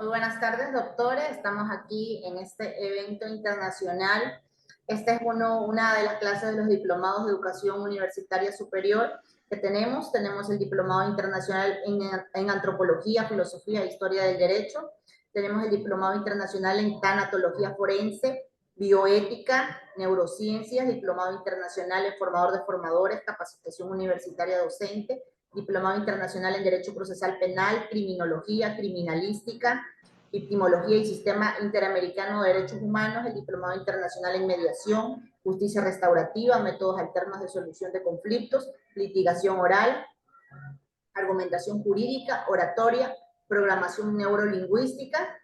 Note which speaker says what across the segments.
Speaker 1: Muy buenas tardes, doctores. Estamos aquí en este evento internacional. Esta es una de las clases de los diplomados de educación universitaria superior que tenemos. Tenemos el diplomado internacional en antropología, filosofía e historia del derecho. Tenemos el diplomado internacional en tanatología forense, bioética, neurociencias, diplomado internacional en formador de formadores, capacitación universitaria docente, diplomado internacional en Derecho Procesal Penal, Criminología, Criminalística, Victimología y Sistema Interamericano de Derechos Humanos, el diplomado internacional en Mediación, Justicia Restaurativa, Métodos Alternos de Solución de Conflictos, Litigación Oral, Argumentación Jurídica, Oratoria, Programación Neurolingüística.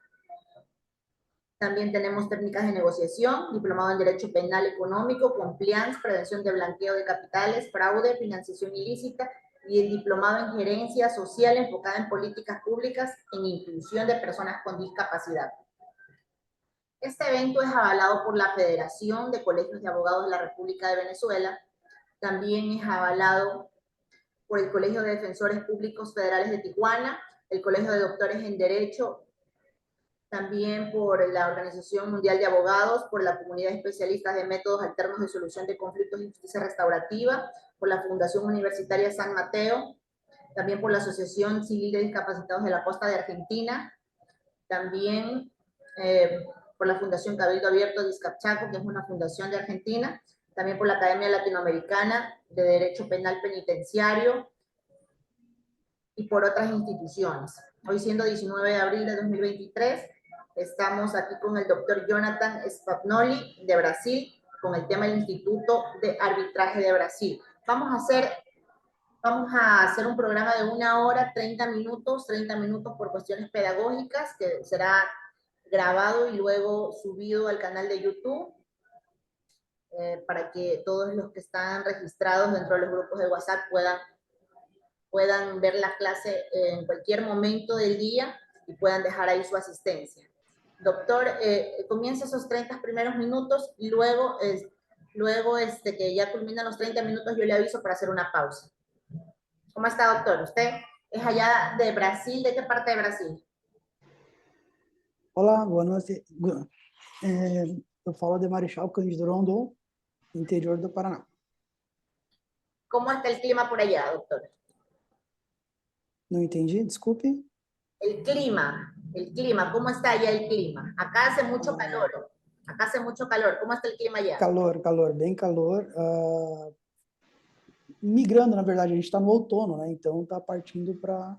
Speaker 1: También tenemos técnicas de negociación, diplomado en Derecho Penal Económico, Compliance, Prevención de Blanqueo de Capitales, Fraude, Financiación Ilícita, y el diplomado en Gerencia Social enfocada en políticas públicas en inclusión de personas con discapacidad. Este evento es avalado por la Federación de Colegios de Abogados de la República de Venezuela, también es avalado por el Colegio de Defensores Públicos Federales de Tijuana, el Colegio de Doctores en Derecho, también por la Organización Mundial de Abogados, por la Comunidad de Especialistas de Métodos Alternos de Solución de Conflictos y Justicia Restaurativa, por la Fundación Universitaria San Mateo, también por la Asociación Civil de Discapacitados de la Costa de Argentina, también por la Fundación Cabildo Abierto de Izcapchaco, que es una fundación de Argentina, también por la Academia Latinoamericana de Derecho Penal Penitenciario y por otras instituciones. Hoy, siendo 19 de abril de 2023, estamos aquí con el doctor Jonathan Spagnoli de Brasil, con el tema del Instituto de Arbitraje de Brasil. Vamos a hacer un programa de 1 hora, 30 minutos por cuestiones pedagógicas, que será grabado y luego subido al canal de YouTube, para que todos los que están registrados dentro de los grupos de WhatsApp puedan ver la clase en cualquier momento del día y puedan dejar ahí su asistencia. Doctor, comienza esos 30 primeros minutos y luego que ya culminan los 30 minutos, yo le aviso para hacer una pausa. ¿Cómo está, doctor? ¿Usted es allá de Brasil? ¿De qué parte de Brasil?
Speaker 2: Olá, boa noite. Eu falo de Marechal Cândido Rondon, interior do Paraná.
Speaker 1: ¿Cómo está el clima por allá, doctor?
Speaker 2: Não entendi, desculpe.
Speaker 1: El clima, ¿cómo está allá el clima? Acá hace mucho calor. Acá hace mucho calor. ¿Cómo está el clima allá?
Speaker 2: Calor, bem calor. Migrando, na verdade, a gente está no outono, né? Então está partindo para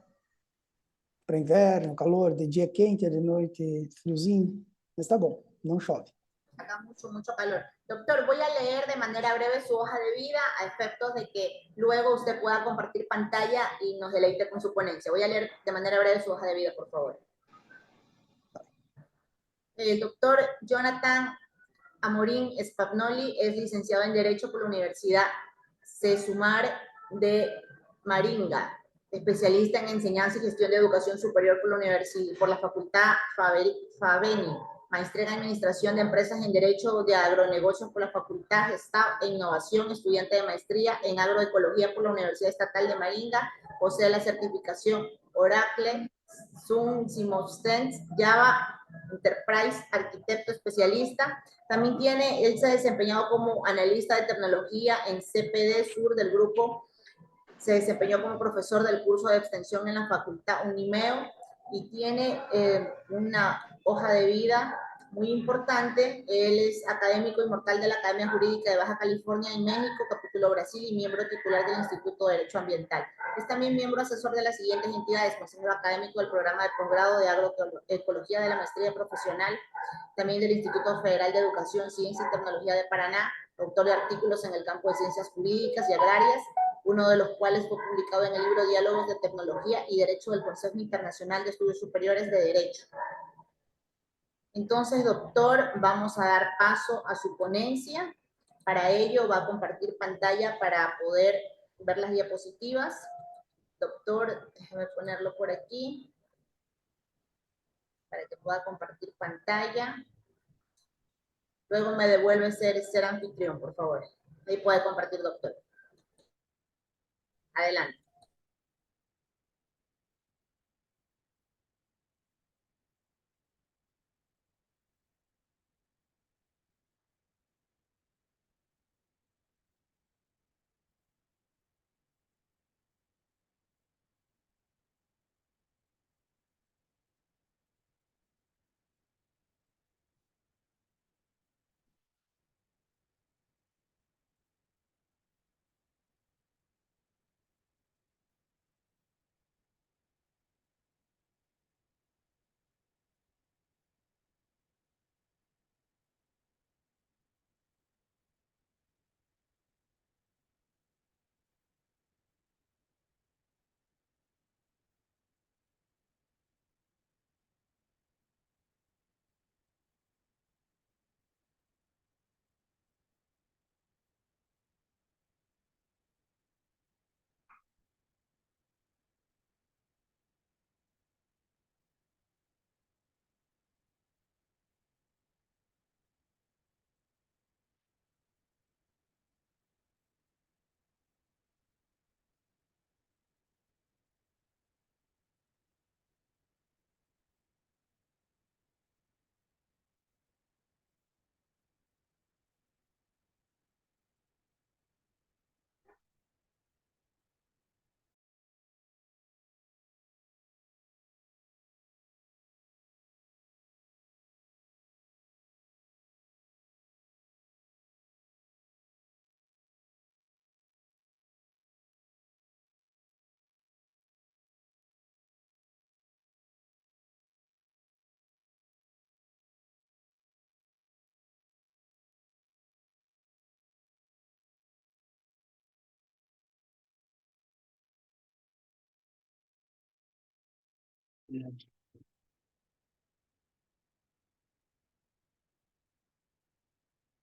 Speaker 2: inverno, calor, de dia quente, de noite friozinho. Mas tá bom, não chove.
Speaker 1: Acá mucho calor. Doctor, voy a leer de manera breve su hoja de vida a efectos de que luego usted pueda compartir pantalla y nos deleite con su ponencia. Voy a leer de manera breve su hoja de vida, por favor. El doctor Jonathan Amorim Spagnoli es licenciado en Derecho por la Universidad Cesumar de Maringa, especialista en Enseñanza y Gestión de Educación Superior por la Facultad Faveni, maestría en Administración de Empresas en Derecho de Agronegocios por la Facultad Gestapo e Innovación, estudiante de maestría en Agroecología por la Universidad Estatal de Maringa, posee la certificación Oracle, Sun, Simostens, Java, Enterprise, arquitecto especialista. También él se ha desempeñado como analista de tecnología en CPD Sur del grupo, se desempeñó como profesor del curso de extensión en la facultad Unimeo y tiene una hoja de vida muy importante. Él es académico inmortal de la Academia Jurídica de Baja California en México, capítulo Brasil, y miembro titular del Instituto de Derecho Ambiental. Es también miembro asesor de las siguientes entidades: consejero académico del programa de posgrado de agroecología de la maestría profesional, también del Instituto Federal de Educación, Ciencia y Tecnología de Paraná, autor de artículos en el campo de ciencias jurídicas y agrarias, uno de los cuales fue publicado en el libro Diálogos de Tecnología y Derecho del Consejo Internacional de Estudios Superiores de Derecho. Entonces, doctor, vamos a dar paso a su ponencia. Para ello va a compartir pantalla para poder ver las diapositivas. Doctor, déjeme ponerlo por aquí para que pueda compartir pantalla. Luego me devuelve ser anfitrión, por favor. Ahí puede compartir, doctor. Adelante.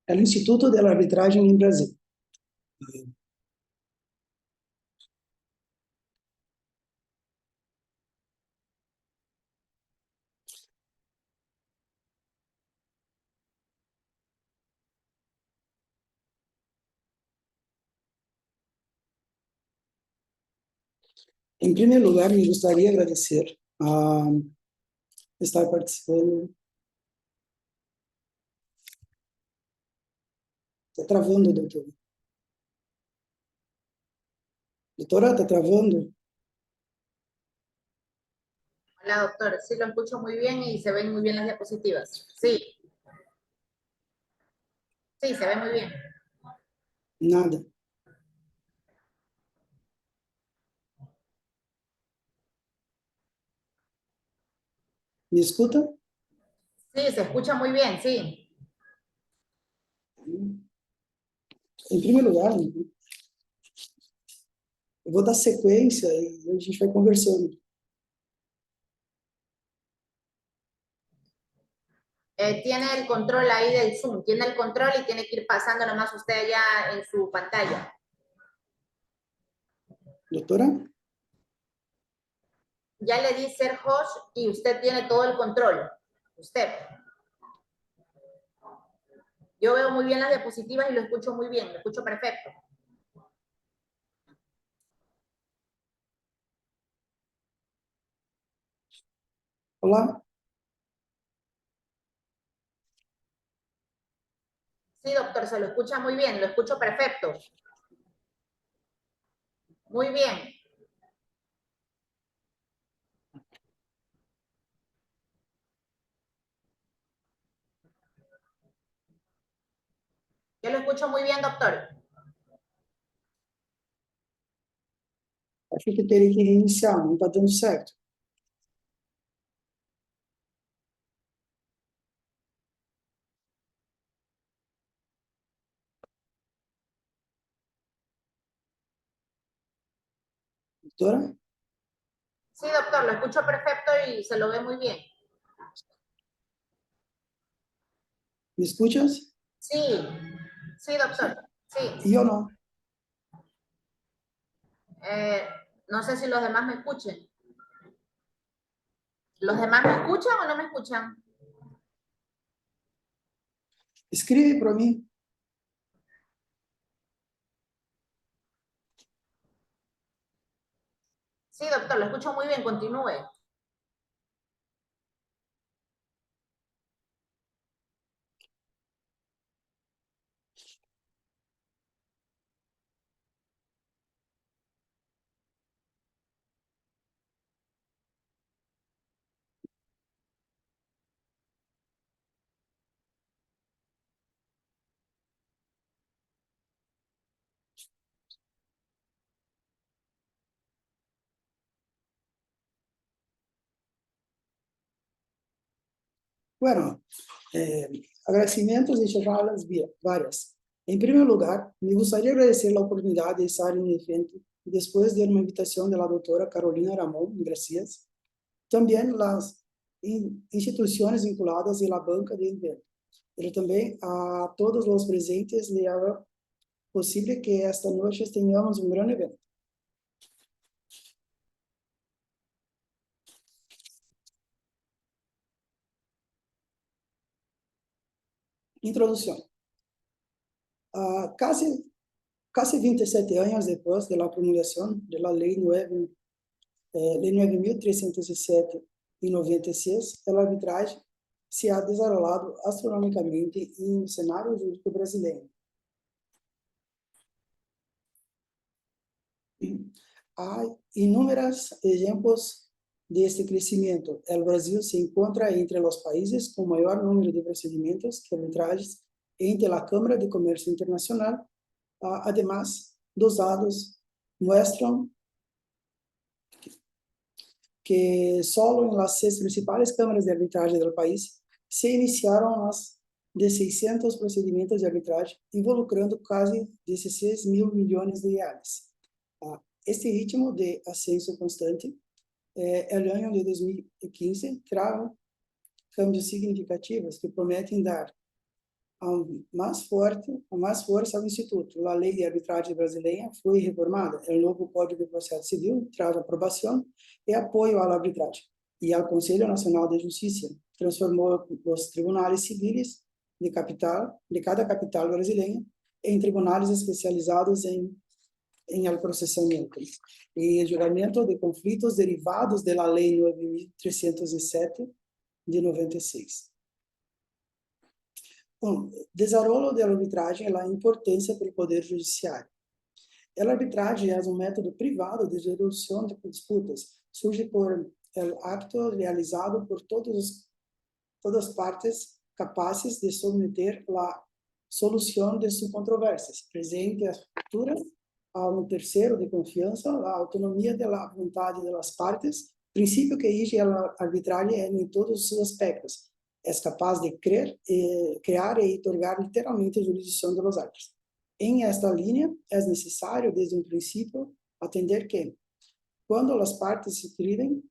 Speaker 2: É o Instituto de Arbitragem em Brasil. Em primeiro lugar, me gostaria de agradecer a estar participando. Está travando, doutora. Doutora, está travando?
Speaker 1: Hola, doctor. Sí, lo escucho muy bien y se ven muy bien las diapositivas. Sí, sí, se ve muy bien.
Speaker 2: Nada. Me escuta?
Speaker 1: Sí, se escucha muy bien, sí.
Speaker 2: Em primeiro lugar, eu vou dar sequência e a gente vai conversando.
Speaker 1: Tiene el control ahí del Zoom, tiene el control y tiene que ir pasando nomás usted allá en su pantalla.
Speaker 2: Doutora?
Speaker 1: Ya le di ser host y usted tiene todo el control. Usted. Yo veo muy bien las diapositivas y lo escucho muy bien, lo escucho perfecto.
Speaker 2: Olá?
Speaker 1: Sí, doctor, se lo escucha muy bien, lo escucho perfecto. Muy bien. Yo lo escucho muy bien, doctor.
Speaker 2: Acho que teria que reiniciar, não está dando certo. Doutora?
Speaker 1: Sí, doctor, lo escucho perfecto y se lo ve muy bien.
Speaker 2: Me escuchas?
Speaker 1: Sí, sí, doctor. Sí.
Speaker 2: E eu não.
Speaker 1: No sé si los demás me escuchen. ¿Los demás me escuchan o no me escuchan?
Speaker 2: Escreve para mim.
Speaker 1: Sí, doctor, lo escucho muy bien, continúe.
Speaker 2: Bueno, agradecimentos e chamadas várias. Em primeiro lugar, me gostaria de agradecer a oportunidade de estar em evento depois de uma invitação da doutora Carolina Ramon Gracias, também as instituições vinculadas à banca de evento. E também a todos os presentes, le haga possível que esta noite tenhamos um grande evento. Introdução. Casi 27 anos depois da promulgação da Lei 9.307 em 96, a arbitragem se ha desenrolado astronomicamente em cenário jurídico brasileiro. Há inúmeros exemplos deste crescimento. O Brasil se encontra entre os países com maior número de procedimentos de arbitragem entre a Câmara de Comércio Internacional. Además, dos dados mostram que solo en las 6 principales cámaras de arbitraje del país se iniciaron más de 600 procedimientos de arbitraje, involucrando casi 16 mil millones de reais. Este ritmo de ascenso constante el año de 2015 trajo cambios significativos que prometem dar mais força ao Instituto. A Lei de Arbitragem Brasileira foi reformada, o novo Código de Processo Civil traz aprovação e apoio à arbitragem. E ao Conselho Nacional de Justiça transformou os tribunais civis de cada capital brasileira em tribunais especializados em el processamento e julgamento de conflitos derivados da Lei 9.307 de 96. Desenvolvimento da arbitragem e a importância para o Poder Judiciário. A arbitragem é um método privado de resolução de disputas. Surge por el acto realizado por todas as partes capazes de submeter a solução de suas controvérsias, presente a futura a um terceiro de confiança, a autonomia da vontade das partes, princípio que rige a arbitragem em todos os seus aspectos. É capaz de criar e otorgar literalmente a jurisdição dos árbitros. Em esta linha, é necessário, desde um princípio, atender que, quando as partes se inscrevem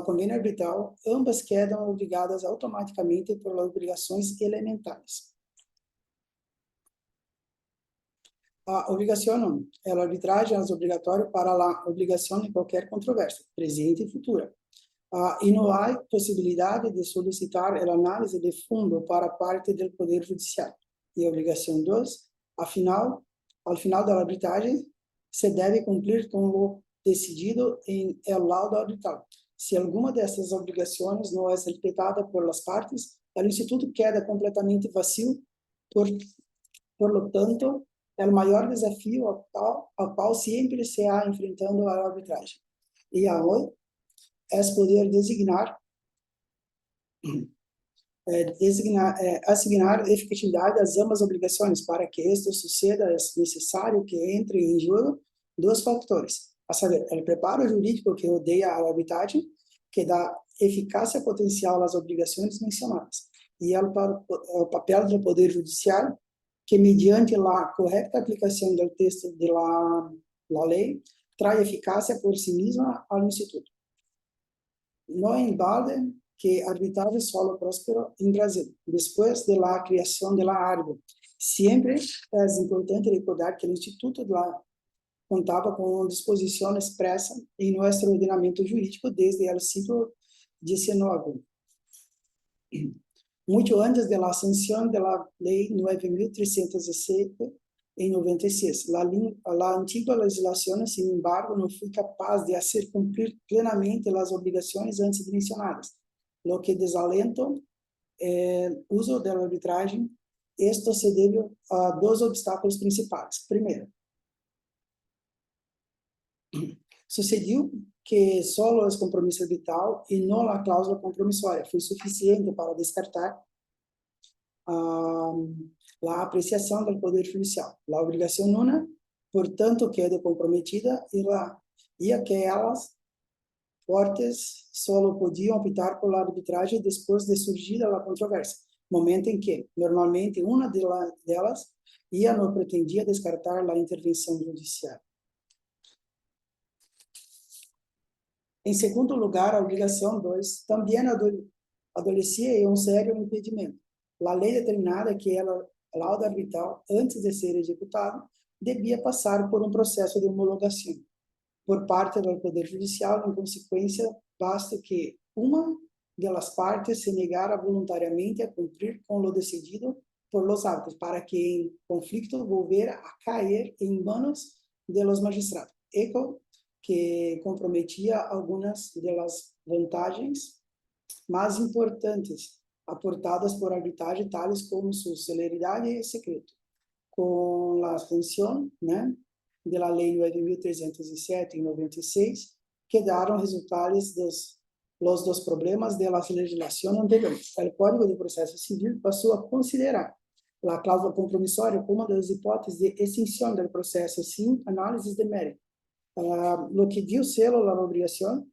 Speaker 2: convênio arbitral, ambas quedam obrigadas automaticamente por obrigações elementares. A obrigação não. A arbitragem é obrigatória para a obrigação de qualquer controvérsia, presente e futura. E não há possibilidade de solicitar a análise de fundo para parte do Poder Judiciário. E obrigação 2, ao final da arbitragem, se deve cumprir com o decidido em el laudo arbitral. Se alguma dessas obrigações não é respeitada por as partes, o Instituto queda completamente vazio, por lo tanto, é o maior desafio ao qual sempre se há enfrentando a arbitragem. E hoje é poder asignar efetividade às ambas obrigações. Para que isto suceda, é necessário que entre em jogo dois fatores, a saber, o preparo jurídico que rodeia a arbitragem, que dá eficácia potencial às obrigações mencionadas, e o papel do Poder Judiciário, que mediante a correta aplicação do texto da lei, traz eficácia por si mesma ao Instituto. Não é em balde que a arbitragem solo prosperou em Brasil, depois da criação da ARGO. Sempre é importante recordar que o Instituto contava com uma disposição expressa em nosso ordenamento jurídico desde o século XIX. Muito antes da sanção da Lei 9.307 em 96. A antiga legislação, sin embargo, não foi capaz de fazer cumprir plenamente as obrigações antes mencionadas, lo que desalenta o uso da arbitragem. Esto se deve a dois obstáculos principais. Primeiro, sucedeu que só o compromisso arbitral e não a cláusula compromissória foi suficiente para descartar a apreciação do Poder Judicial. A obrigação nula, portanto, queda comprometida e aquelas partes só podiam optar por a arbitragem depois de surgir a controvérsia, momento em que, normalmente, uma delas não pretendia descartar a intervenção judicial. Em segundo lugar, a obrigação 2 também adolecia em um sério impedimento. A lei determinava que o laudo arbitral, antes de ser executado, devia passar por um processo de homologação por parte do Poder Judicial. Em consequência, basta que uma das partes se negara voluntariamente a cumprir com o decidido por los árbitros, para que em conflito volvera a cair em manos de los magistrados, que comprometia algumas das vantagens mais importantes aportadas por arbitragem, tais como sua celeridade e secreto. Com a função, da Lei 9.307 em 96, quedaram resultados dos problemas da legislação anterior. O Código de Processo Civil passou a considerar a cláusula compromissória como uma das hipóteses de extinção do processo sem análise de mérito. Lo que dio selo a la obligación.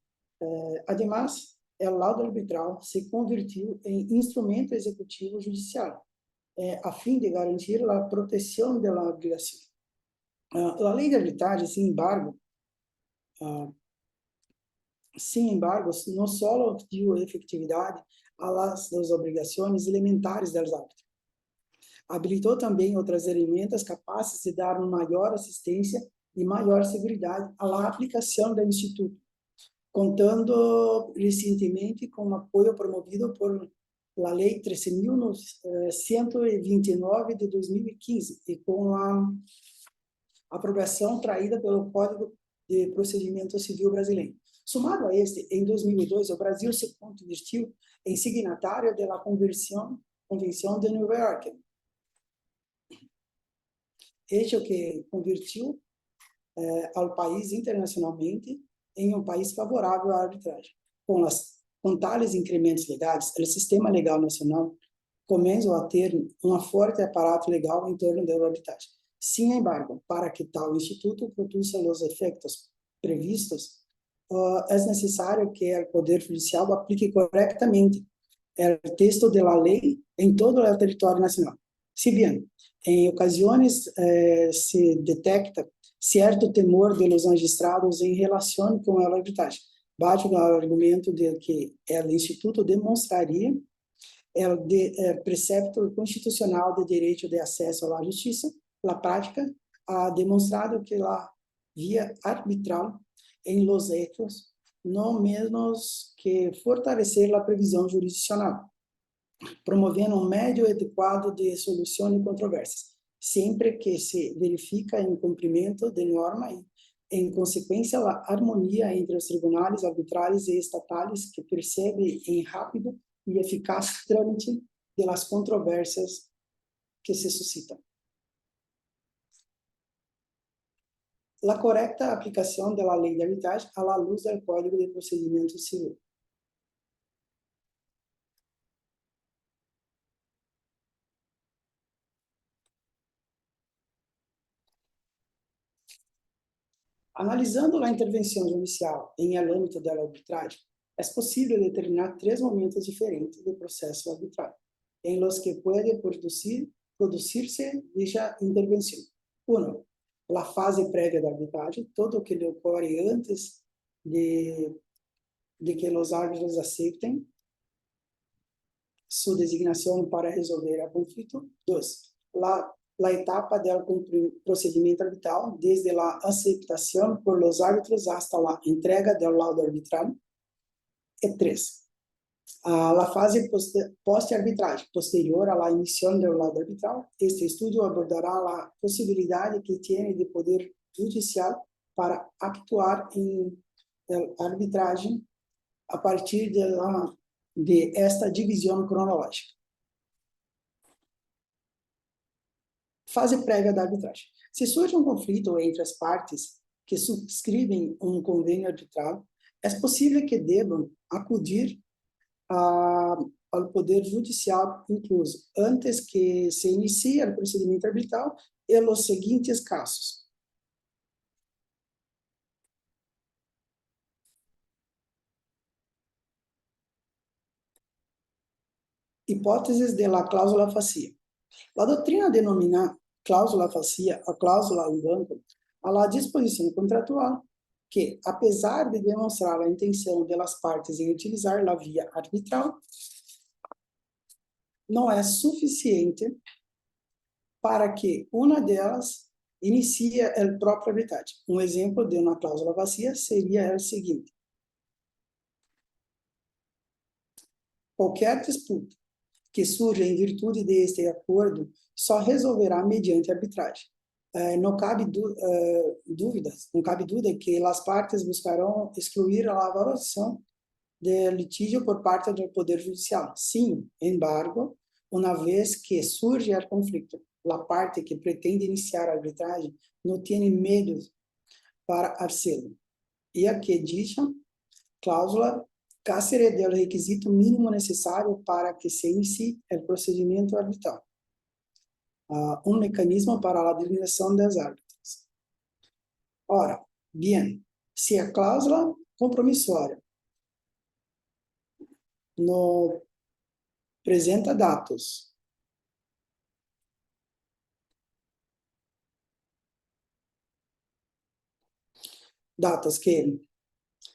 Speaker 2: Además, el laudo arbitral se convirtió en instrumento executivo judicial, a fim de garantir a proteção da obrigação. A lei de arbitragem, sin embargo, Sin embargo, no solo dio efetividad a las obrigaciones elementares del árbitro, habilitou também outras ferramentas capazes de dar uma maior assistência e maior segurança à aplicação do Instituto, contando recentemente com o apoio promovido por a Lei 13.129 de 2015 e com a aprovação traída pelo Código de Procedimento Civil Brasileiro. Somado a este, em 2002, o Brasil se convertiu em signatário da Convenção de Nova York, hecho que convertiu ao país internacionalmente em um país favorável à arbitragem. Com tais incrementos legais, o sistema legal nacional começa a ter um forte aparato legal em torno da arbitragem. Sin embargo, para que tal instituto produza os efeitos previstos, é necessário que o Poder Judicial aplique corretamente o texto da lei em todo o território nacional. Se bem, em ocasiões se detecta certo temor dos magistrados em relação com a arbitragem, bate o argumento de que o Instituto demonstraria o precepto constitucional de direito de acesso à justiça. Na prática, ha demonstrado que a via arbitral em los hechos não menos que fortalecer a previsão jurisdicional, promovendo um médio adequado de solução de controvérsias, sempre que se verifica incumprimento de norma e, em consequência, a harmonia entre os tribunais arbitrais e estatais que percebe em rápido e eficaz trâmite das controvérsias que se suscitam. A correta aplicação da lei de arbitragem à luz do Código de Procedimento Civil. Analisando a intervenção judicial em âmbito da arbitragem, é possível determinar 3 momentos diferentes do processo arbitral, em los que pode producir-se dicha intervenção. 1. A fase prévia da arbitragem, todo o que ocorre antes de que os árbitros aceitem sua designação para resolver o conflito. 2. La etapa del procedimiento arbitral, desde la aceptación por los árbitros hasta la entrega del laudo arbitral. E 3. La fase post-arbitragem, posterior a la emisión del laudo arbitral. Este estudio abordará la posibilidad que tiene de poder judicial para actuar en el arbitraje a partir de esta divisão cronológica. Fase prévia da arbitragem. Se surge um conflito entre as partes que subscrevem um convênio arbitral, é possível que devam acudir ao Poder Judicial incluso, antes que se inicie o procedimento arbitral, em os seguintes casos. Hipóteses de la cláusula facie. A doutrina denomina cláusula facie a cláusula em banco a la disposição contratual que, apesar de demonstrar a intenção das partes em utilizar a via arbitral, não é suficiente para que uma delas inicie a própria arbitragem. Um exemplo de uma cláusula facie seria o seguinte: qualquer disputa que surja em virtude deste acordo só resolverá mediante arbitragem. Não cabe dúvida que as partes buscarão excluir a elaboração de litígio por parte do Poder Judicial. Sin embargo, uma vez que surge o conflito, a parte que pretende iniciar a arbitragem não tem medo para hacerlo. E a que dicha cláusula carece do requisito mínimo necessário para que se inicie o procedimento arbitral. Um mecanismo para a designação dos árbitros. Ora, bem, se a cláusula compromissória não apresenta dados que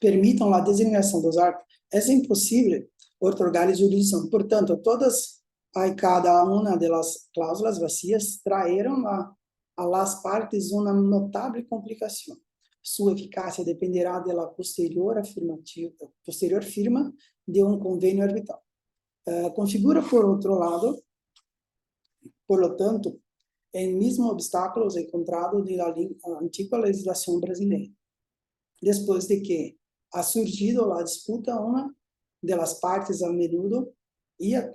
Speaker 2: permitam a designação dos árbitros, é impossível otorgar jurisdição. Portanto, todas e cada uma das cláusulas vacías traíram a las partes uma notável complicação. Sua eficácia dependerá da posterior firma de um convênio arbitral. Configura, por outro lado, por lo tanto, el mismo obstáculos encontrado na antiga legislação brasileira. Depois de que ha surgido a disputa, uma de las partes a menudo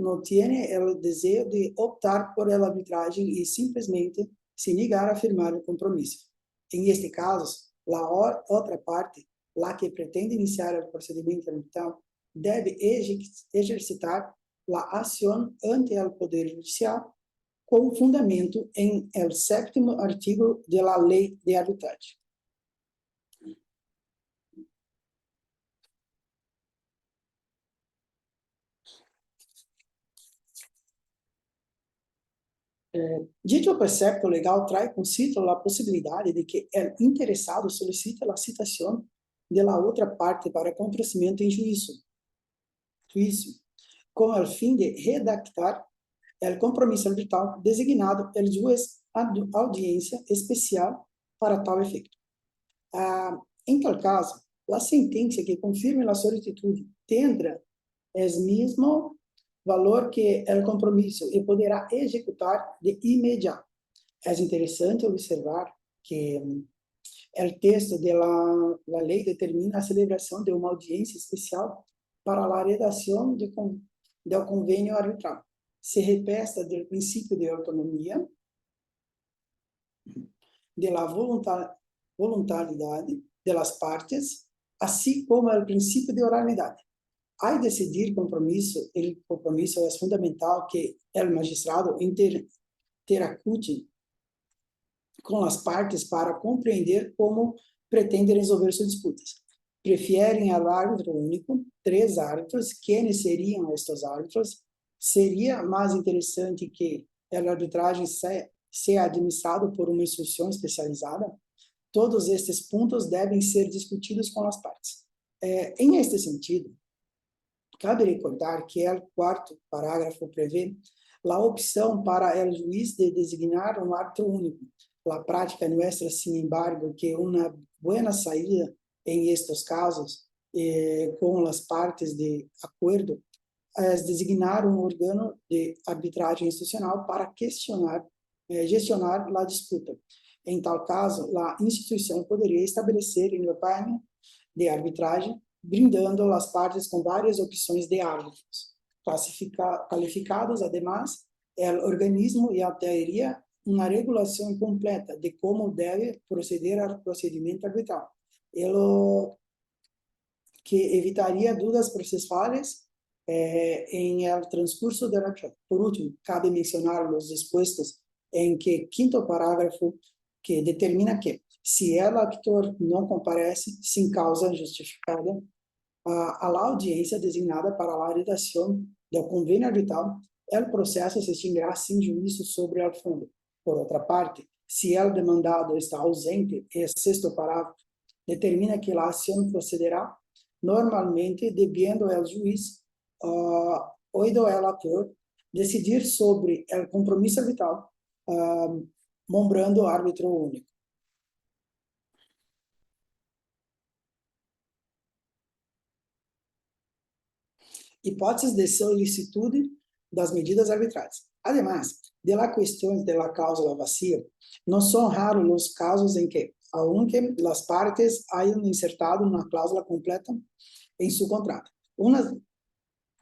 Speaker 2: não tiene el deseo de optar por el arbitragem e simplesmente se negar a firmar o compromisso. Em este caso, a outra parte, la que pretende iniciar o procedimento arbitral, deve exercitar a ação ante o Poder Judicial com fundamento em el 7º artigo de la Lei de Arbitragem. Dicho precepto legal trae consigo a possibilidade de que o interessado solicite a citação de la outra parte para comparecimento em juízo, com o fim de redactar o compromisso arbitral designado el juez audiência especial para tal efeito. Em tal caso, a sentença que confirme a solicitude tendrá o mesmo valor que o compromisso e poderá executar de imediato. É interessante observar que o texto da lei determina a celebração de uma audiência especial para a redação do convênio arbitral. Se repesta do princípio de autonomia, de la voluntariedade de las partes, assim como o princípio de oralidade. Ao decidir compromisso, o compromisso é fundamental que o magistrado interacute com as partes para compreender como pretende resolver suas disputas. Preferem ao árbitro único 3 árbitros. Quem seriam estes árbitros? Seria mais interessante que a arbitragem seja administrado por uma instituição especializada? Todos estes pontos devem ser discutidos com as partes. Em este sentido, cabe recordar que o 4º parágrafo prevê a opção para o juiz de designar um árbitro único. A prática muestra, sin embargo, que uma boa saída em estes casos, com as partes de acordo, é designar um órgão de arbitragem institucional para gestionar a disputa. Em tal caso, a instituição poderia estabelecer um panel de arbitragem, brindando as partes com várias opções de árbitros qualificados. Además, o organismo já teria uma regulação completa de como deve proceder ao procedimento arbitral, que evitaria dúvidas processuais em el transcurso da ação. Por último, cabe mencionar os dispostos em que 5º parágrafo, que determina que, se o actor não comparece sem causa justificada à audiência designada para a redação do convênio arbitral, o processo se extinguirá sem juízo sobre o fundo. Por outra parte, se o demandado está ausente, o 6º parágrafo determina que a ação procederá normalmente, devendo o juiz oído o ator decidir sobre o compromisso arbitral, nombrando árbitro único. Hipóteses de solicitude das medidas arbitrais. Además de la cuestión de la cláusula vacía, não são raros os casos em que, aunque as partes hayan insertado uma cláusula completa em seu contrato, uma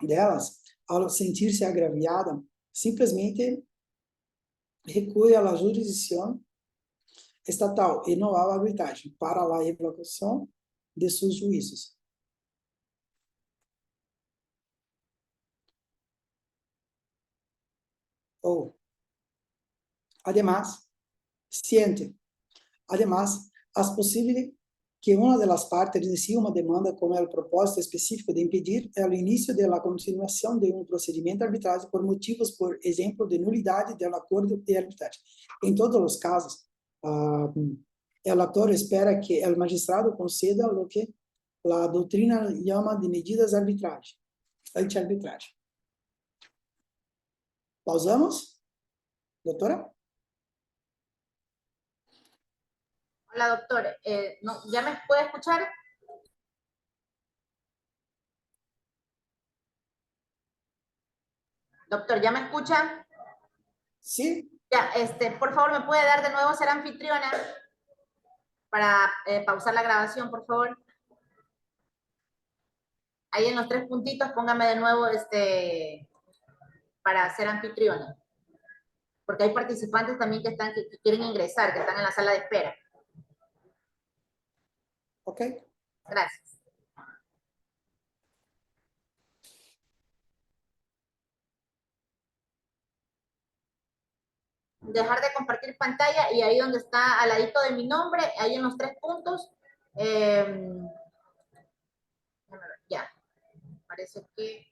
Speaker 2: delas, ao sentir-se agraviada, simplesmente recurre à jurisdição estatal e não à arbitragem para a evacuação de seus juízos. Además, es posible que una de las partes inicie una demanda con el propósito específico de impedir el inicio de la continuación de un procedimiento arbitrario por motivos, por ejemplo, de nulidad del acuerdo de arbitraje. En todos los casos, el actor espera que el magistrado conceda lo que la doutrina llama de medidas anti-arbitraje. ¿Pausamos, doctora?
Speaker 1: Hola, doctor. No, ¿ya me puede escuchar? Doctor, ¿ya me escucha?
Speaker 2: Sí,
Speaker 1: Ya, por favor, ¿me puede dar de nuevo ser anfitriona para pausar la grabación, por favor? Ahí en los 3 puntitos, póngame de nuevo para ser anfitriona. Porque hay participantes también que quieren ingresar, que están en la sala de espera.
Speaker 2: ok.
Speaker 1: Gracias. Dejar de compartir pantalla y ahí donde está al ladito de mi nombre, ahí en los 3 puntos, ya, parece que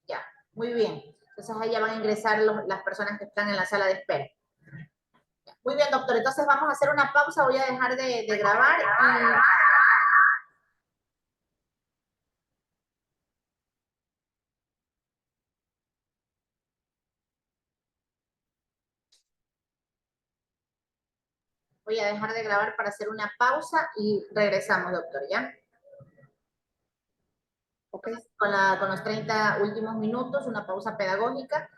Speaker 1: ya, muy bien. Entonces ahí ya van a ingresar las personas que están en la sala de espera. Muy bien, doctor, entonces vamos a hacer una pausa, voy a dejar de grabar y... Voy a dejar de grabar para hacer una pausa y regresamos, doctor, ¿ya?
Speaker 2: Ok,
Speaker 1: Con los 30 últimos minutos, una pausa pedagógica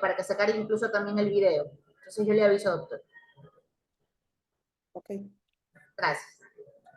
Speaker 1: para que sacar incluso también el video. Entonces yo le aviso, doctor.
Speaker 2: ok.
Speaker 1: Gracias.